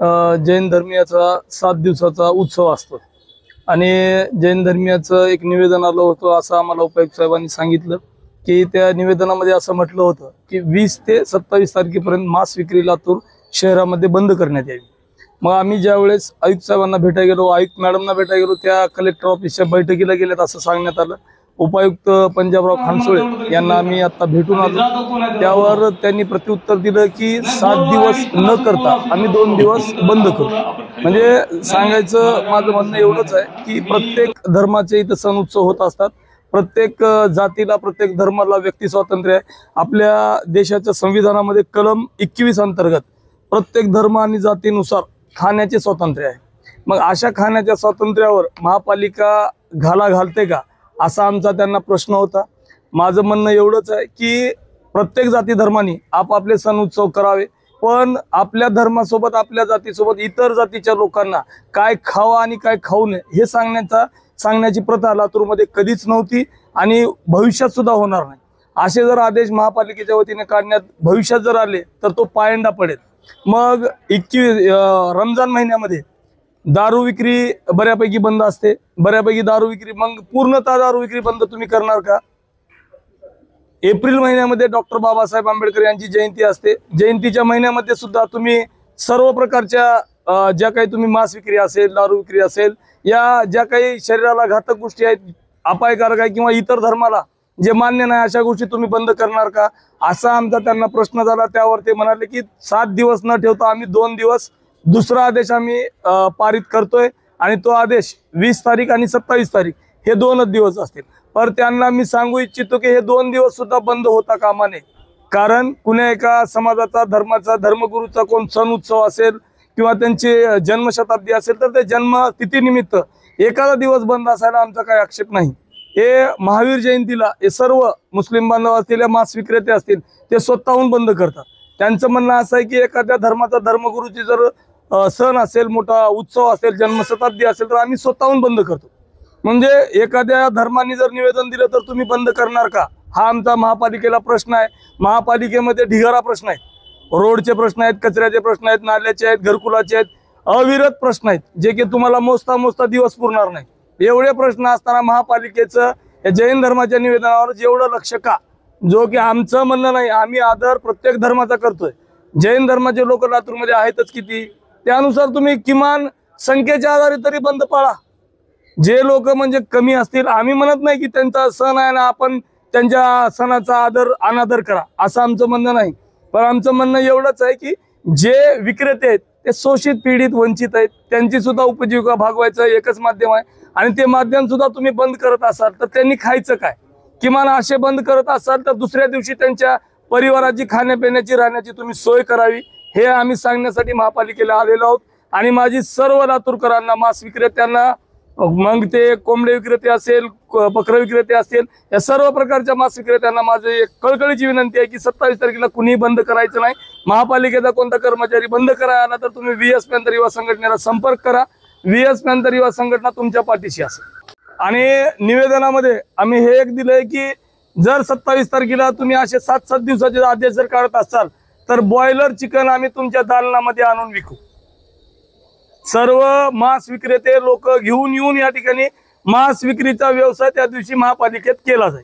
जैन धर्मीयाचा 7 दिवसाचा उत्सव असतो आणि जैन धर्मीयाचं एक निवेदन आलं होतं असं आम्हाला उपायुक्त साहेबांनी सांगितलं की त्या निवेदनामध्ये असं म्हटलं होतं की 20 ते 27 तारखेपर्यंत मांस विक्री लातूर शहरामध्ये बंद करण्यात यावी। मग आम्ही ज्यावेळेस आयुक्त साहेबांना भेटायला गेलो, आयुक्त मॅडमना भेटायला गेलो, त्या कलेक्टर ऑफिसच्या बैठकीला गेलेत असं सांगण्यात आलं। उपायुक्त पंजाबराव खानसोळे यांना आम्ही आता भेटून आलो, त्यावर त्यांनी प्रत्युत्तर दिलं की 7 दिवस न करता आम्ही 2 दिवस बंद करू। म्हणजे सांगायचं माझं म्हणणं एवढंच आहे की प्रत्येक धर्माचे इथं सण उत्सव होत असतात, प्रत्येक जातीला प्रत्येक धर्माला व्यक्ती स्वातंत्र्य आहे। आपल्या देशाच्या संविधानामध्ये कलम 21 अंतर्गत प्रत्येक धर्म आणि जातीनुसार खाण्याचे स्वातंत्र्य आहे। मग अशा खाण्याच्या स्वातंत्र्यावर महापालिका घाला घालते का असा आमचा त्यांना प्रश्न होता। माझं म्हणणं एवढंच आहे की प्रत्येक जाती धर्मांनी आपापले सण उत्सव करावे, पण आपल्या धर्मासोबत आपल्या जातीसोबत इतर जातीच्या लोकांना काय खावं आणि काय खाऊ नये हे सांगण्याची प्रथा लातूरमध्ये कधीच नव्हती आणि भविष्यात सुद्धा होणार नाही। असे जर आदेश महापालिकेच्या वतीने काढण्यात भविष्यात जर आले तर तो पायंडा पडेल। मग 21 रमजान महिन्यामध्ये दारू विक्री बऱ्यापैकी बंद असते, बऱ्यापैकी दारू विक्री, मग पूर्णतः दारू विक्री बंद तुम्ही करणार का? एप्रिल महिन्यामध्ये डॉक्टर बाबासाहेब आंबेडकर यांची जयंती असते, जयंतीच्या महिन्यामध्ये सुद्धा तुम्ही सर्व प्रकारच्या ज्या काही तुम्ही मांस विक्री असेल, दारू विक्री असेल, या ज्या काही शरीराला घातक गोष्टी आहेत, अपायकारक आहे किंवा इतर धर्माला जे मान्य नाही अशा गोष्टी तुम्ही बंद करणार का असा आमचा त्यांना प्रश्न झाला। त्यावर ते म्हणाले की 7 दिवस न ठेवता आम्ही 2 दिवस दुसरा आदेश आम्ही पारित करतोय आणि तो आदेश 20 तारीख आणि 27 तारीख हे 2च दिवस असतील। पर त्यांना मी सांगू इच्छितो की हे 2 दिवस सुद्धा बंद होता कामा नये, कारण कुण्या एका समाजाचा धर्माचा धर्मगुरूचा कोण सण उत्सव असेल किंवा त्यांची जन्मशताब्दी असेल तर ते जन्मतिथीनिमित्त एखादा दिवस बंद असायला आमचा काही आक्षेप नाही। हे महावीर जयंतीला हे सर्व मुस्लिम बांधव असतील, मांस विक्रेते असतील, ते स्वतःहून बंद करतात। त्यांचं म्हणणं असं आहे की एखाद्या धर्माचा धर्मगुरूची जर सण असेल, मोठा उत्सव असेल, जन्मशताब्दी असेल तर आम्ही स्वतःहून बंद करतो। म्हणजे एखाद्या धर्माने जर निवेदन दिलं तर तुम्ही बंद करणार का हा आमचा महापालिकेला प्रश्न आहे। महापालिकेमध्ये ढिगारा प्रश्न आहेत, रोडचे प्रश्न आहेत, कचऱ्याचे प्रश्न आहेत, नाल्याचे आहेत, घरकुलाचे आहेत, अविरत प्रश्न आहेत जे की तुम्हाला मोजता दिवस पुरणार नाही। एवढे प्रश्न असताना महापालिकेचं जैन धर्माच्या निवेदनावर जेवढं लक्ष का, जो की आमचं म्हणणं नाही, आम्ही आदर प्रत्येक धर्माचा करतोय। जैन धर्माचे लोक लातूरमध्ये आहेतच किती, त्यानुसार तुम्ही किमान संख्येच्या आधारे तरी बंद पाळा। जे लोक म्हणजे कमी असतील, आम्ही म्हणत नाही की त्यांचा सण आहे ना आपण त्यांच्या सणाचा अनादर करा असं आमचं म्हणणं नाही, पण आमचं म्हणणं एवढंच आहे की जे विक्रेते आहेत ते शोषित, पीडित, वंचित आहेत, त्यांची सुद्धा उपजीविका भागवायचं एकच माध्यम आहे आणि ते माध्यम सुद्धा तुम्ही बंद करत असाल तर त्यांनी खायचं काय? किमान असे बंद करत असाल तर दुसऱ्या दिवशी त्यांच्या परिवाराची खाण्यापिण्याची राहण्याची तुम्ही सोय करावी, हे आम्ही सांगण्यासाठी महापालिकेला आलेलो आहोत। आणि माझी सर्व लातूरकरांना, मांस विक्रेत्यांना, मग ते कोंबडे विक्रेते असेल, बकरा विक्रेते असेल, या सर्व प्रकारच्या मांस विक्रेत्यांना माझी एक कळकळीची विनंती आहे की 27 तारखेला कुणीही बंद करायचं नाही। महापालिकेचा कोणता कर्मचारी बंद करायला आला तर तुम्ही VS पॅंथर युवा संघटनेला संपर्क करा, VS पॅंथर युवा संघटना तुमच्या पाठीशी असेल। आणि निवेदनामध्ये आम्ही हे एक दिलंय की जर 27 तारखेला तुम्ही असे 7 दिवसाचे आदेश जर काढत असाल तर बॉयलर चिकन आम्ही तुमच्या दालनामध्ये आणून विकू। सर्व मांस विक्रेते लोक घेऊन येऊन या ठिकाणी मांस विक्रीचा व्यवसाय त्या दिवशी महापालिकेत केला जाईल।